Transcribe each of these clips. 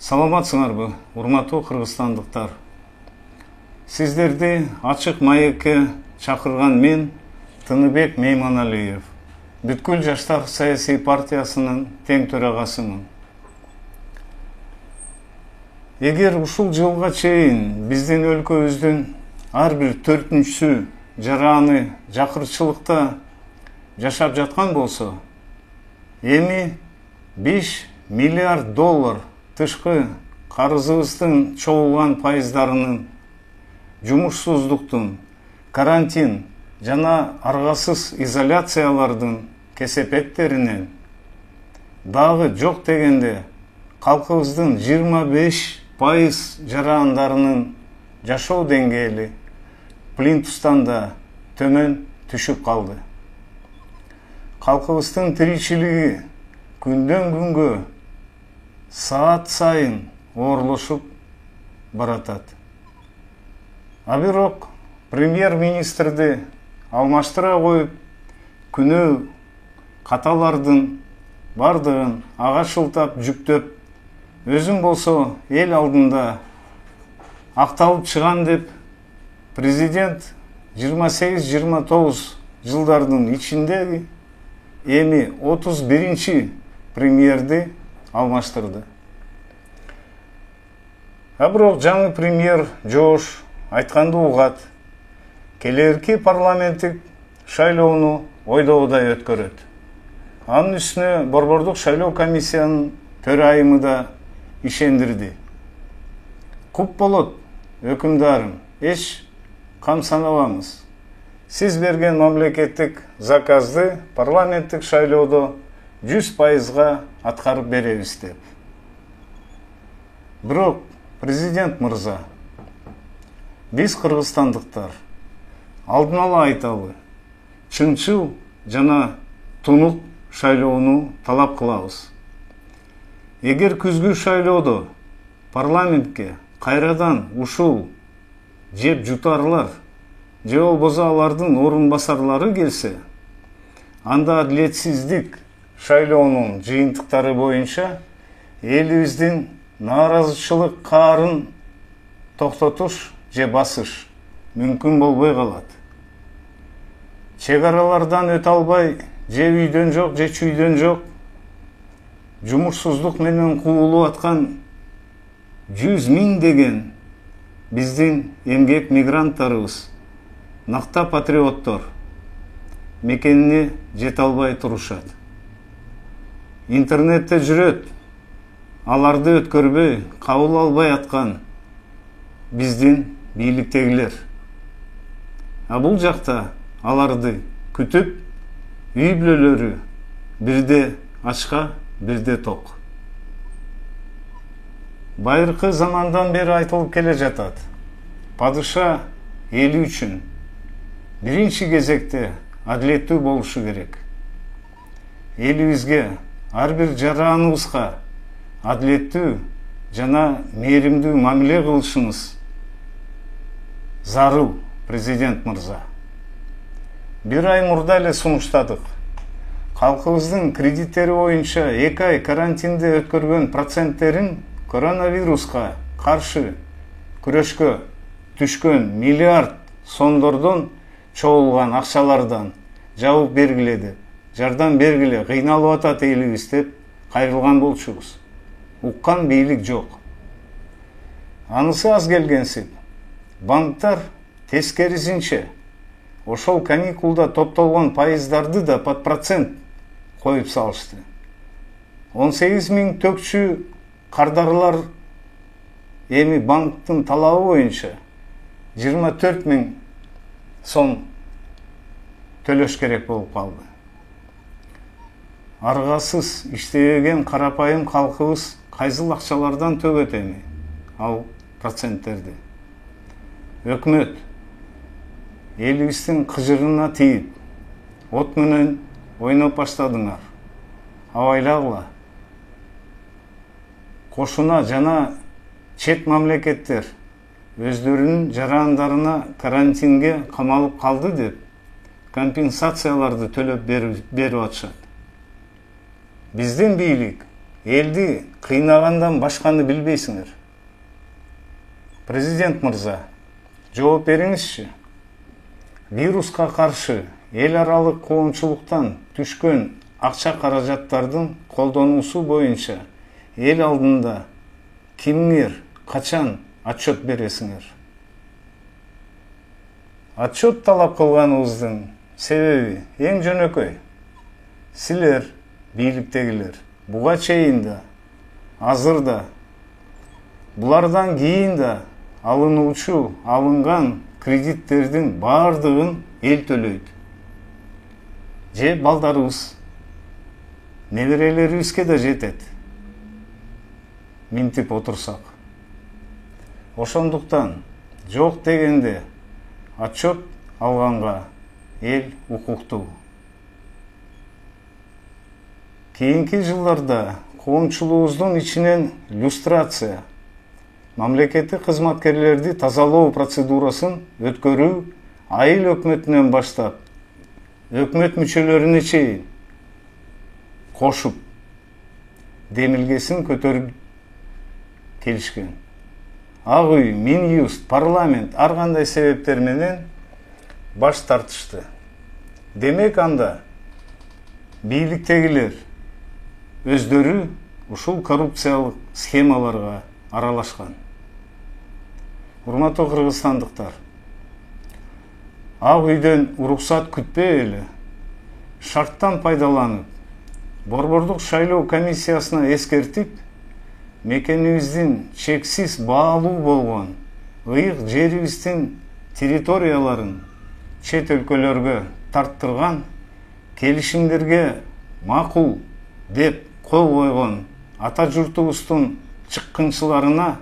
Саламатсыңарбы, урматтуу кыргызстандыктар. Сиздерди ачык маекке чакырган мен Тыныбек Мейманалиев, Бүткүл Жаштар саясий партиясынын тең төрагасымын. Эгер ушул жылга чейин биздин өлкөбүздүн ар бир 4-сү жараны жакырчылыкта жашап жаткан болсо, эми 5 миллиард доллар тышкы карызыбыздын чогулган пайыздарынын, жумушсуздуктун, карантин жана аргасыз изоляциялардын кесепеттеринен дагы жок дегенде калкыбыздын 25% жарандарынын жашоо деңгээли плинтустан да төмөн түшүп калды. Калкыбыздын тиричилиги күндөн күнгө саат сайын оорлошуп баратат. А бирок премьер-министрди алмаштыра коюп, күнөө каталардын бардыгын ага шылтап жүктөп, өзүм болсо эл алдында акталып чыган деп, президент 28-29 жылдардын ичинде эми 31-чи премьерди алмаштырды. А бирок жаңы премьер жоош айтканды угат, келерки парламенттик шайлоону ойдогудай өткөрөт. Анын үстүнө борбордук шайлоо комиссиянын төрайымы да ишендирди. Куп болот, өкүмдарым, эч камсанабаңыз. Сиз берген мамлекеттик заказды парламенттик шайлоодо 100%-га аткарып беребиз деп. Бирок президент мырза, биз кыргызстандыктар алдын ала айталы, чынчыл жана тунук шайлоону талап кылабыз. Эгер күзгү шайлоодо парламентке кайрадан ушул жеп жутарлар же болбосо алардын орун басарлары келсе, анда адилетсиздик шайлоонун жыйынтыктары боюнча элибиздин нааразычылык каарын токтотуш же басыш мүмкүн болбой калат. Чек аралардан өтө албай, же үйдөн жок, же чүйдөн жок, жумушсуздук менен куулуп аткан 100 000 деген биздин эмгек мигранттарыбыз, накта патриоттор мекенине жете албай турушат. Интернетте жүрөт, аларды өткөрбөй, кабыл албай аткан биздин бийликтегилер. А бул жакта аларды күтүп, үй бүлөлөрү бирде ачка, бирде ток. Байыркы замандан бери айтылып келе жатат. Падыша эли үчүн биринчи кезекте адилеттүү болушу керек. Элибизге, ар бир жараныбызга адилеттүү жана мээримдүү мамиле кылышыңыз зарыл, президент мырза. Бир ай мурда эле сунуштадык. Калкыбыздын кредиттери боюнча 2 ай карантинде өткөргөн проценттерин коронавируска каршы күрөшкө түшкөн миллиард сомдордон чогулган акчалардан жабып бергиле деп, жардам бергиле, кыйналып атат элибиз деп кайрылган болчубуз. Уккан бийлик жок. Анысы аз келгенсип, банктар тескерисинче ошол каникулда топтолгон пайыздарды да под процент коюп салышты. 18 000 төкчү кардарлар эми банктын талабы боюнча 24 000 сом төлөш керек болуп калды. Аргасыз иштебеген карапайым калкыбыз кайсыл акчалардан төгөт эми ал проценттерди. Өкмөт элибиздин кыжырына тийип, от менен ойноп баштадыңар. Абайлагыла. Кошуна жана чет мамлекеттер өздөрүнүн жарандарына карантинге камалып калды деп компенсацияларды төлөп берип атышат. Биздин бийлик элди кыйнагандан башканы билбейсиңер. Президент мырза, жооп бериңизчи. Вируска каршы эл аралык коомчулуктан түшкөн акча каражаттардын колдонуусу боюнча эл алдында кимдер качан отчет бересиңер? Отчет талап кылганыбыздын себеби эң жөнөкөй. Силер, бийликтегилер, буга чейин да, азыр да, булардан кийин да алынуучу алынган кредиттердин баардыгын эл төлөйт. Же балдарыбыз, неберелерибизге да жетет. Минтип отурсак. Ошондуктан жок дегенде отчет алганга эл укуктуу. Кийинки жылдарда коомчулугубуздун ичинен люстрация, мамлекеттик кызматкерлерди тазалоо процедурасын өткөрүү айыл өкмөтүнөн баштап өкмөт мүчөлөрүнө чейин кошуп демилгесин көтөрүп келишкен. Ак үй, Минюст, парламент ар кандай себептер менен баш тартышты. Демек анда бийликтегилер өздөрү ушул коррупциялык схемаларга аралашкан. Урматтуу кыргызстандыктар, ак үйдөн уруксат күтпөй эле шарттан пайдаланып, борбордук шайлоо комиссиясына эскертип, мекенибиздин чексиз баалуу болгон ыйык жерибиздин территорияларын чет өлкөлөргө тарттырган келишимдерге макул деп кол койгон ата журтубуздун чыккынчыларына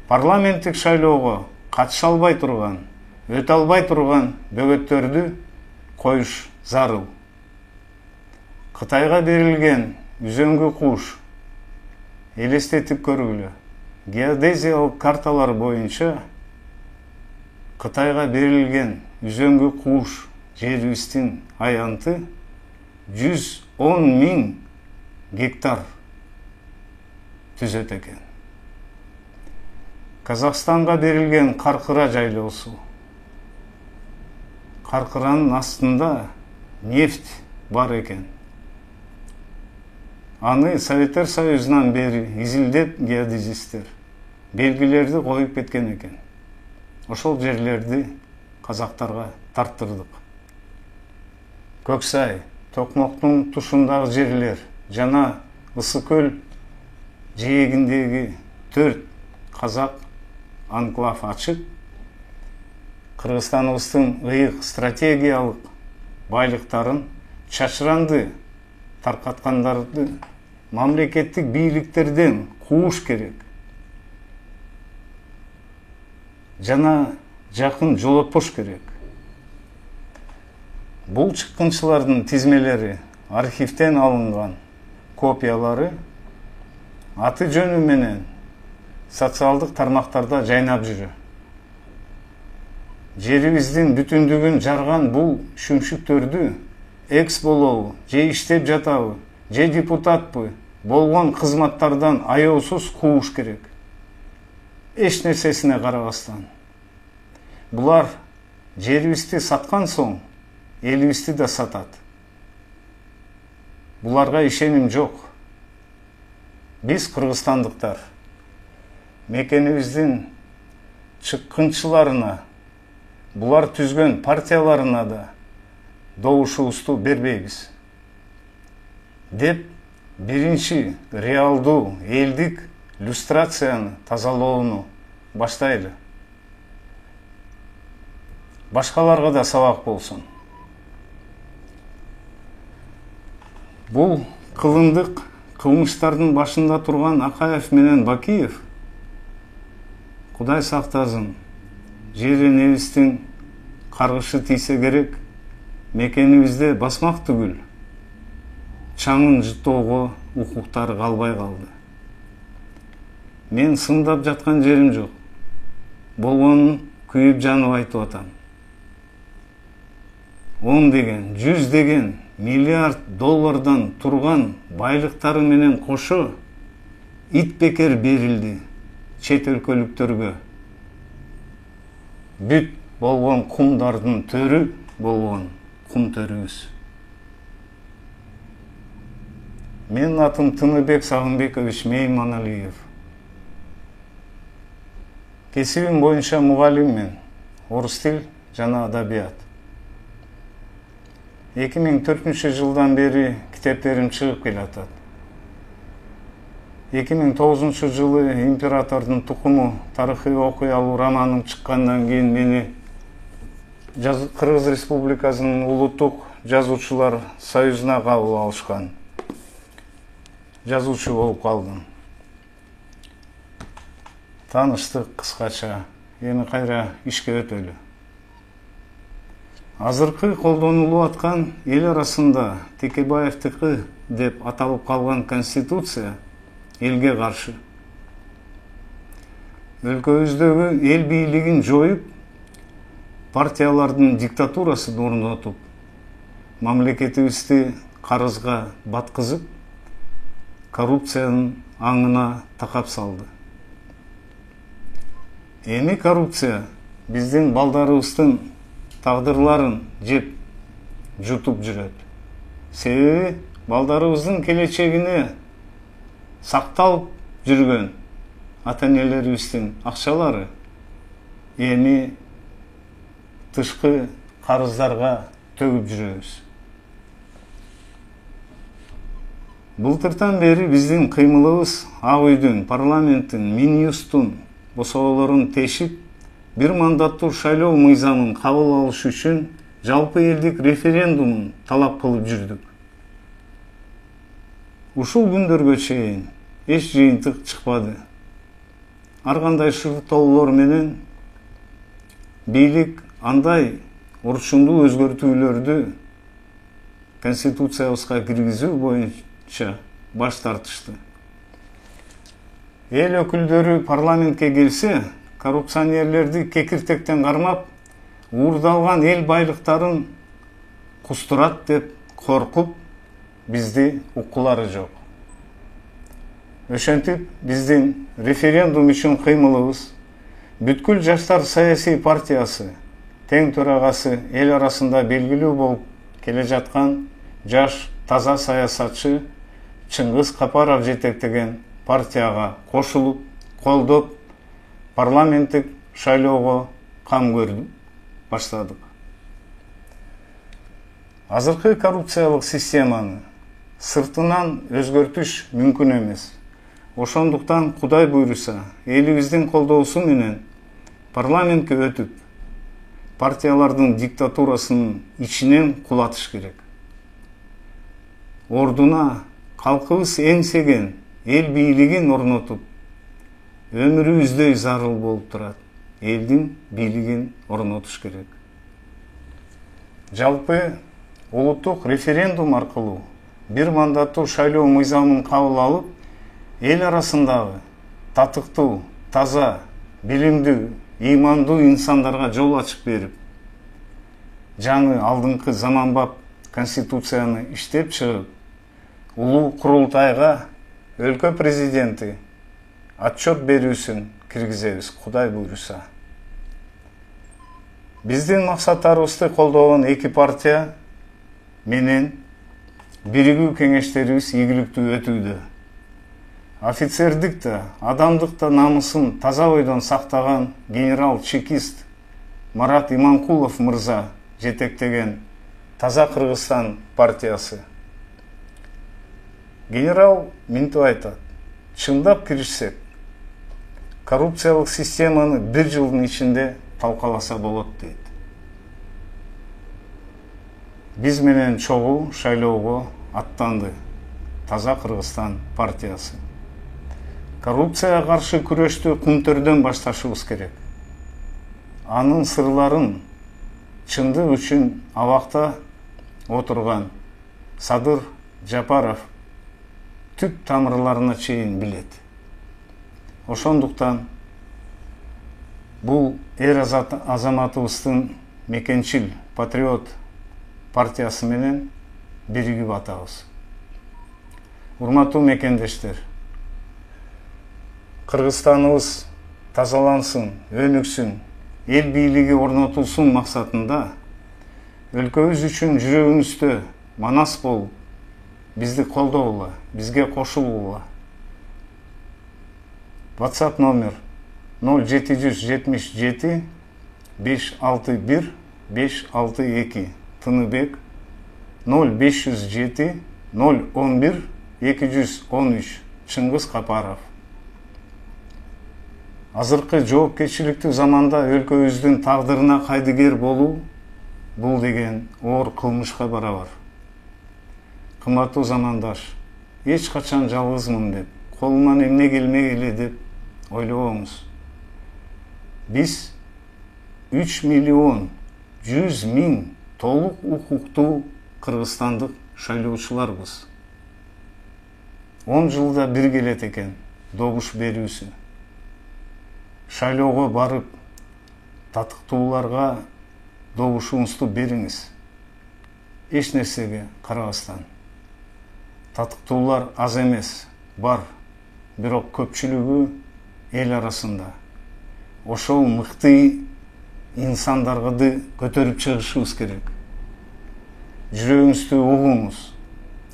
парламенттик шайлоого катыша албай турган, өтө албай турган бөгөттөрдү коюш зарыл. Кытайга берилген үзөңгү куш элестетип көргүлө. Геодезиялык карталар боюнча Кытайга берилген үзөңгү куш жерибиздин аянты 110 000 гектар түзөт экен. Казакстанга берилген Каркыра жайлоосу. Каркыранын астында нефть бар экен. Аны Советтер Союзунан бери изилдеп геодезисттер белгилерди коюп кеткен экен. Ошол жерлерди казактарга тарттырдык. Көксай, Токмоктун тушундагы жерлер жана Ысык көл жээгиндеги 4 казак анклав ачып, Кыргызстаныбыздын ыйык стратегиялык байлыктарын чачыранды таркаткандарды мамлекеттик бийликтерден кууш керек. Жана жакын жолотпош керек. Бул чыккынчылардын тизмелери архивден алынган копиялары аты жөнү менен социалдык тармактарда жайнап жүрө. Жерибиздин бүтүндүгүн жарган бул шүмшүктөрдү экс болобу, же иштеп жатабы, же депутатпы болгон кызматтардан аяосуз кууш керек. Эч нерсесине карабастан. Булар жерибизди саткан соң элибизди да сатат. Буларга ишеним жок. Биз кыргызстандыктар мекенибиздин чыккынчыларына, булар түзгөн партияларына да добушубузду бербейбиз. Деп биринчи реалдуу элдик люстрацияны тазалоону баштайлы. Башкаларга да сабак болсун. Бул кылымдык кылмыштардын башында турган Акаев менен Бакиев Кудай сактасын, жер энебиздин каргышы тийсе керек, мекенибизде басмак түгүл, чаңын жыттоого укуктары калбай калды. Мен сындап жаткан жерим жок. Болгонун күйүп жанып айтып атам. 10 деген, 100 деген миллиард доллардан турган байлыктары менен кошо ит бекер берилди чет өлкөлүктөргө. Бүт болгон кумдардын төрү болгон кум төрүбүз. Менин атым Тыныбек Сагынбекович Мейманалиев. Кесибим боюнча мугалиммен, орус тил жана адабият. 2004 жылдан бери китептерим чыгып келатат. 2009 жылы императордун тукуму тарыхый окуялуу романым чыккандан кийин мени Кыргыз Республикасынын улуттук жазуучулар союзуна кабыл алышкан. Жазуучу болуп калдым. Таныштык кыскача. Эми кайра ишке өтөлү. Азыркы колдонулуп аткан эл арасында Текебаевдики деп аталып калган конституция элге каршы. Өлкөбүздөгү эл бийлигин жоюп, партиялардын диктатурасын орнотуп, мамлекетибизди карызга баткызып, коррупциянын аңына такап салды. Эми коррупция биздин балдарыбыздын тагдырларын жеп жутуп жүрөт. Себеби балдарыбыздын келечегине сакталып жүргөн ата-энелерибиздин акчалары эми тышкы карыздарга төгүп жүрөбүз. Былтыртан бери биздин кыймылыбыз Ак үйдүн, парламенттин, Минюсттун босоолорун тешип, бир мандаттуу шайлоо мыйзамын кабыл алыш үчүн жалпы элдик референдумун талап кылып жүрдүк. Ушул күндөргө чейин эч жыйынтык чыкпады. Ар кандай шыртоолор менен бийлик андай орчундуу өзгөртүүлөрдү конституциябызга киргизүү боюнча баш тартышты. Эл өкүлдөрү парламентке келсе, коррупционерлерди кекиртектен кармап, уурдалган эл байлыктарын кустурат деп коркуп, бизди уккулары жок. Ошентип, биздин референдум үчүн кыймылыбыз, бүткүл жаштар саясий партиясы, тең төрагасы эл арасында белгилүү болуп келе жаткан жаш таза саясатчы Чыңгыз Капаров жетектеген партияга кошулуп, колдоп, парламенттик шайлоого кам көрдүк, баштадык. Азыркы коррупциялык системаны сыртынан өзгөртүш мүмкүн эмес. Ошондуктан Кудай буйруса, элибиздин колдоосу менен парламентке өтүп, партиялардын диктатурасынын ичинен кулатыш керек. Ордуна калкыбыз эңсеген эл бийлигин орнотуп, өмүрүбүздөй зарыл болуп турат. Элдин бийлигин орнотуш керек. Жалпы улуттук референдум аркылуу бир мандаттуу шайлоо мыйзамын кабыл алып, эл арасындагы татыктуу, таза, билимдүү, ыймандуу инсандарга жол ачып берип, жаңы алдыңкы заманбап конституцияны иштеп чыгып, улуу курултайга өлкө президенти отчет берүүсүн киргизебиз, Кудай буйруса. Биздин максаттарыбызды колдогон эки партия менен биригүү кеңештерибиз ийгиликтүү өтүүдө. Офицердик да, адамдык да намысын таза ойдон сактаган генерал-чекист Марат Иманкулов мырза жетектеген Таза Кыргызстан партиясы. Генерал мынтип айтат: чындап киришсек, коррупциялык системаны бир жылдын ичинде талкаласа болот дейт. Биз менен чогуу шайлоого аттанды Таза Кыргызстан партиясы. Коррупцияга каршы күрөштү кумтөрдөн башташыбыз керек. Анын сырларын чындык үчүн абакта отурган Садыр Жапаров түп тамырларына чейин билет. Ошондуктан бул эр азаматыбыздын мекенчил патриот партиясы менен биригип атабыз. Урматтуу мекендештер, Кыргызстаныбыз тазалансын, өнүксүн, эл бийлиги орнотулсун максатында өлкөбүз үчүн жүрөгүңүздө манас болуп, бизди колдогула, бизге кошулуула. WhatsApp номер 0777 561 562, Тыныбек 0507 011 213, Чыңгыз Капаров. Азыркы жоопкерчиликтүү заманда өлкөбүздүн тагдырына кайдыгер болуу бул деген оор кылмышка барабар. Кымбаттуу замандаш, эч качан жалгызмын деп, колуман эмне келмей эле деп ойлобоңуз. Биз 3 миллион 100 миң толук укуктуу кыргызстандык шайлоочуларбыз. 10 жылда бир келет экен добуш берүүсү. Шайлоого барып, татыктууларга добушуңузду бериңиз. Эч нерсеге карабастан. Татыктуулар аз эмес, бар, бирок көпчүлүгү эл арасында. Ошол мыкты инсандарды көтөрүп чыгышыбыз керек. Жүрөгүңүздү угуңуз,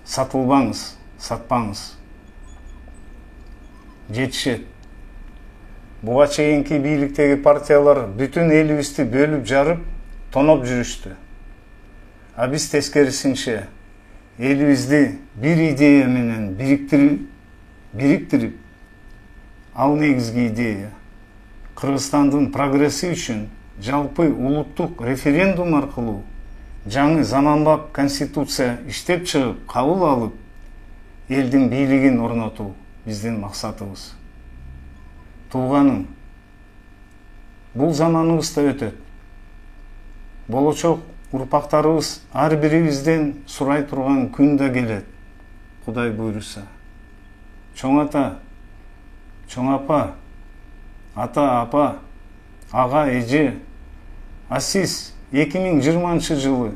сатылбаңыз, сатпаңыз. Жетишет. Буга чейинки бийликтеги партиялар бүтүн элибизди бөлүп жарып, тоноп жүрүштү. А биз тескерисинче элибизди бир идея менен бириктирип, ал негизги идея Кыргызстандын прогресси үчүн жалпы улуттук референдум аркылуу жаңы заманбап конституция иштеп чыгып, кабыл алып, элдин бийлигин орнотуу биздин максатыбыз. Тууганым, бул заманыбыз да өтөт. Болочок урпактарыбыз ар бирибизден сурай турган күн да келет. Кудай буйруса. Чоң ата, чоң апа, ата апа, ага эже, а сиз 2020 жылы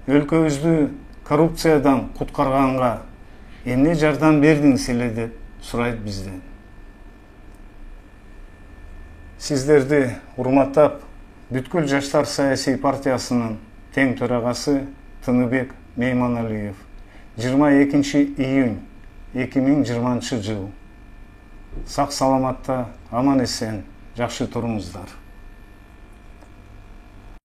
өлкөбүздү коррупциядан куткарганга эмне жардам бердиңиз эле деп сурайт бизден. Сиздерди урматтап, Бүткүл Жаштар саясий партиясынын тең төрагасы Тыныбек Мейманалиев 22 июнь 2020 жыл. Сак саламатта, аман эсен, жакшы туруңуздар.